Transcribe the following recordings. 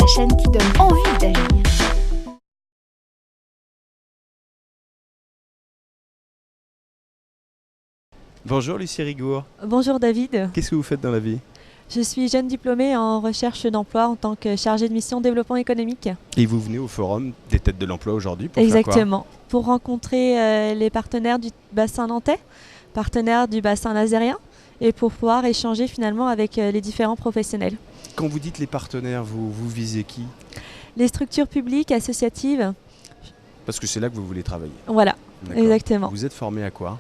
chaîne qui donne envie d'agir. Bonjour Lucie Rigour, Bonjour David, qu'est-ce que vous faites dans la vie? je suis jeune diplômée en recherche d'emploi en tant que chargée de mission développement économique. Et vous venez au forum des têtes de l'emploi aujourd'hui pour faire Exactement, pour rencontrer les partenaires du bassin nantais, partenaires du bassin lazérien et pour pouvoir échanger finalement avec les différents professionnels. quoi? Quand vous dites les partenaires, vous visez qui? Les structures publiques, associatives, Parce que c'est là que vous voulez travailler. voilà, D'accord. exactement. Vous êtes formé à quoi?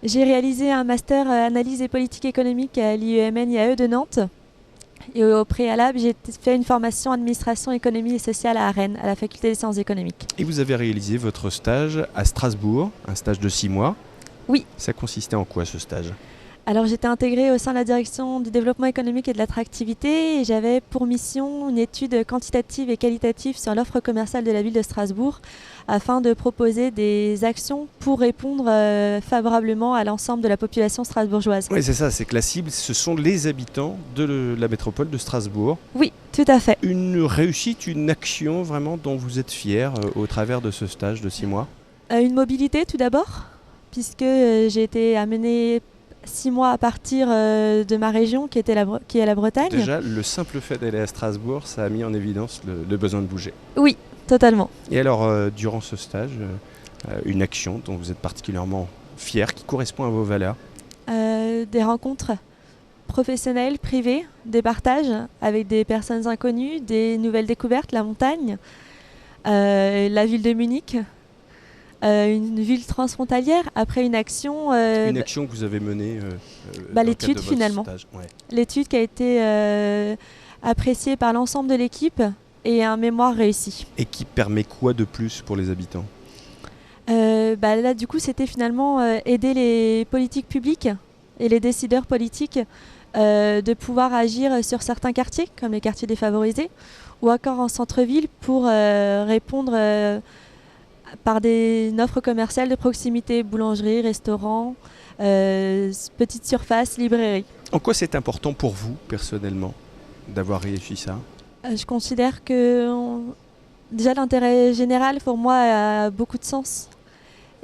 J'ai réalisé un master analyse et politique économique à l'IEMN-IAE de Nantes. Et au préalable, j'ai fait une formation administration, économie et sociale à Rennes, à la faculté des sciences économiques. Et vous avez réalisé votre stage à Strasbourg, un stage de 6 mois. Oui. Ça consistait en quoi ce stage? Alors j'étais intégrée au sein de la direction du développement économique et de l'attractivité et j'avais pour mission une étude quantitative et qualitative sur l'offre commerciale de la ville de Strasbourg afin de proposer des actions pour répondre favorablement à l'ensemble de la population strasbourgeoise. Oui, c'est ça, c'est que la cible, ce sont les habitants de la métropole de Strasbourg. Oui, tout à fait. Une réussite, une action vraiment dont vous êtes fier au travers de ce stage de 6 mois? Une mobilité tout d'abord, puisque j'ai été amenée 6 mois à partir de ma région qui est la Bretagne. Déjà, le simple fait d'aller à Strasbourg, ça a mis en évidence le besoin de bouger. Oui, totalement. Et alors, durant ce stage, une action dont vous êtes particulièrement fier, qui correspond à vos valeurs? Des rencontres professionnelles, privées, des partages avec des personnes inconnues, des nouvelles découvertes, la montagne, la ville de Munich, une ville transfrontalière, après une action... Une action que vous avez menée dans le l'étude, cadre de votre finalement. stage. Ouais. L'étude qui a été appréciée par l'ensemble de l'équipe et un mémoire réussi. Et qui permet quoi de plus pour les habitants? Là, du coup, c'était finalement aider les politiques publiques et les décideurs politiques de pouvoir agir sur certains quartiers, comme les quartiers défavorisés, ou encore en centre-ville pour répondre par une offre commerciale de proximité, boulangerie, restaurant, petite surface, librairie. En quoi c'est important pour vous, personnellement, d'avoir réussi ça? Je considère que déjà l'intérêt général pour moi a beaucoup de sens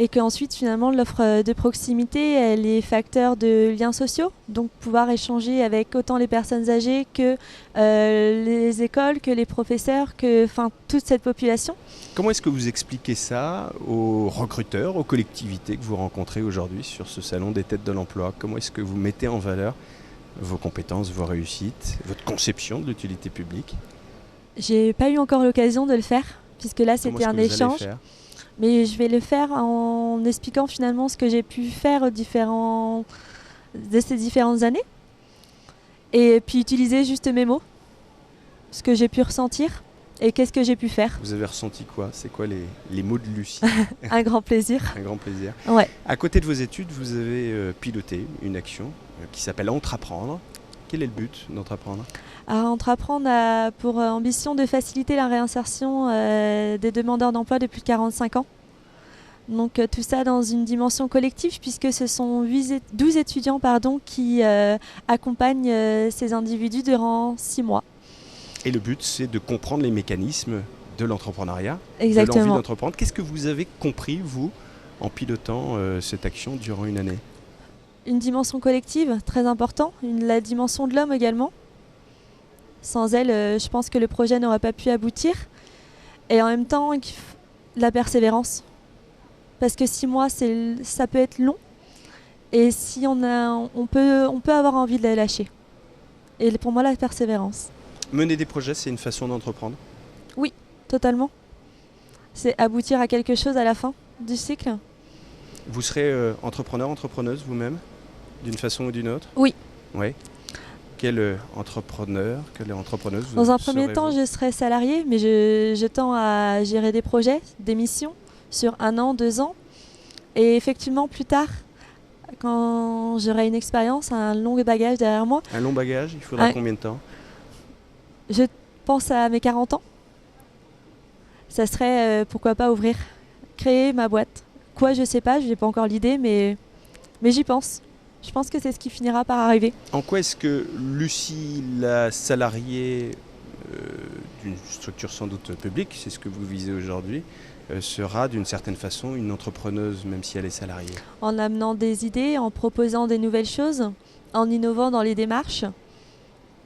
et qu'ensuite finalement l'offre de proximité elle est facteur de liens sociaux, donc pouvoir échanger avec autant les personnes âgées que les écoles, que les professeurs, que toute cette population. Comment est-ce que vous expliquez ça aux recruteurs, aux collectivités que vous rencontrez aujourd'hui sur ce salon des têtes de l'emploi? Comment est-ce que vous mettez en valeur vos compétences, vos réussites, votre conception de l'utilité publique? J'ai pas eu encore l'occasion de le faire, puisque là Comment c'était est-ce un que vous allez échange. faire? Mais je vais le faire en expliquant finalement ce que j'ai pu faire de ces différentes années. Et puis utiliser juste mes mots, ce que j'ai pu ressentir et qu'est-ce que j'ai pu faire. Vous avez ressenti quoi? C'est quoi les mots de Lucie? Un grand plaisir. Un grand plaisir. Ouais. À côté de vos études, vous avez piloté une action qui s'appelle Entreprendre. Quel est le but d'Entreprendre? Entreprendre a pour ambition de faciliter la réinsertion des demandeurs d'emploi de plus de 45 ans. Donc tout ça dans une dimension collective puisque ce sont 12 étudiants qui accompagnent ces individus durant 6 mois. Et le but, c'est de comprendre les mécanismes de l'entrepreneuriat, de Exactement. l'envie d'entreprendre. Qu'est-ce que vous avez compris, vous, en pilotant cette action durant une année? Une dimension collective, très important. La dimension de l'homme également. Sans elle, je pense que le projet n'aurait pas pu aboutir. Et en même temps, la persévérance. Parce que 6 mois, ça peut être long. Et si on peut avoir envie de la lâcher. Et pour moi, la persévérance. Mener des projets, c'est une façon d'entreprendre? Oui, totalement. C'est aboutir à quelque chose à la fin du cycle. Vous serez entrepreneur, entrepreneuse vous-même, d'une façon ou d'une autre? Oui. Oui. Quel entrepreneur, quelle entrepreneuse vous Dans un premier serez-vous? temps, je serai salarié, mais je tends à gérer des projets, des missions sur 1 an, 2 ans. Et effectivement, plus tard, quand j'aurai une expérience, un long bagage derrière moi, Un long bagage, il faudra combien de temps? je pense à mes 40 ans. Ça serait, pourquoi pas, créer ma boîte. Quoi, je sais pas, je n'ai pas encore l'idée, mais j'y pense. Je pense que c'est ce qui finira par arriver. En quoi est-ce que Lucie, la salariée d'une structure sans doute publique, c'est ce que vous visez aujourd'hui, sera d'une certaine façon une entrepreneuse, même si elle est salariée. En amenant des idées, en proposant des nouvelles choses, en innovant dans les démarches,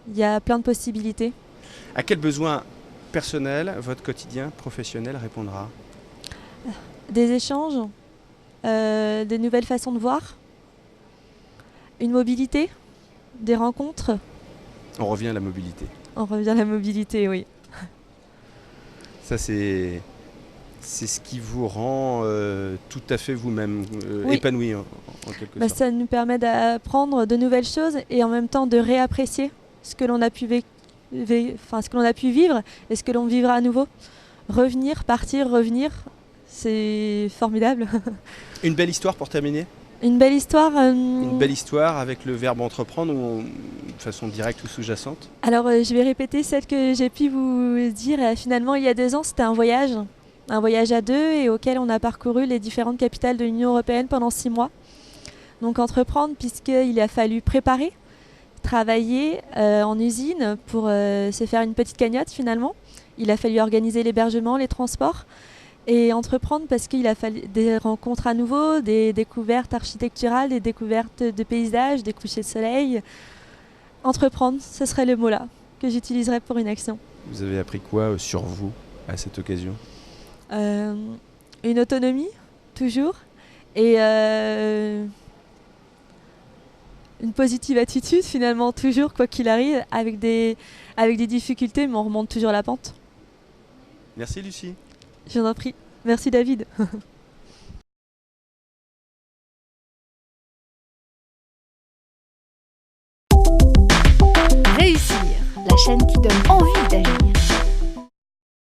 il y a plein de possibilités. À quel besoin personnel votre quotidien professionnel répondra? Des échanges, des nouvelles façons de voir, une mobilité, des rencontres. On revient à la mobilité. On revient à la mobilité, oui. Ça, c'est ce qui vous rend tout à fait vous-même, Oui. épanoui en quelque sorte. Ça nous permet d'apprendre de nouvelles choses et en même temps de réapprécier ce que l'on a pu ce que l'on a pu vivre et ce que l'on vivra à nouveau. Revenir, partir, revenir, c'est formidable. Une belle histoire pour terminer? Une belle histoire. Une belle histoire avec le verbe entreprendre ou de façon directe ou sous-jacente? Alors je vais répéter celle que j'ai pu vous dire. Finalement, il y a 2 ans, c'était un voyage à 2 et auquel on a parcouru les différentes capitales de l'Union européenne pendant 6 mois. Donc entreprendre puisqu'il a fallu préparer, travailler en usine pour se faire une petite cagnotte finalement. Il a fallu organiser l'hébergement, les transports. Et entreprendre parce qu'il a fallu des rencontres à nouveau, des découvertes architecturales, des découvertes de paysages, des couchers de soleil. Entreprendre, ce serait le mot là que j'utiliserais pour une action. Vous avez appris quoi sur vous à cette occasion? Une autonomie, toujours, et une positive attitude finalement, toujours, quoi qu'il arrive, avec des difficultés, mais on remonte toujours la pente. Merci Lucie. Je vous en prie. Merci David. Réussir, la chaîne qui donne envie d'agir.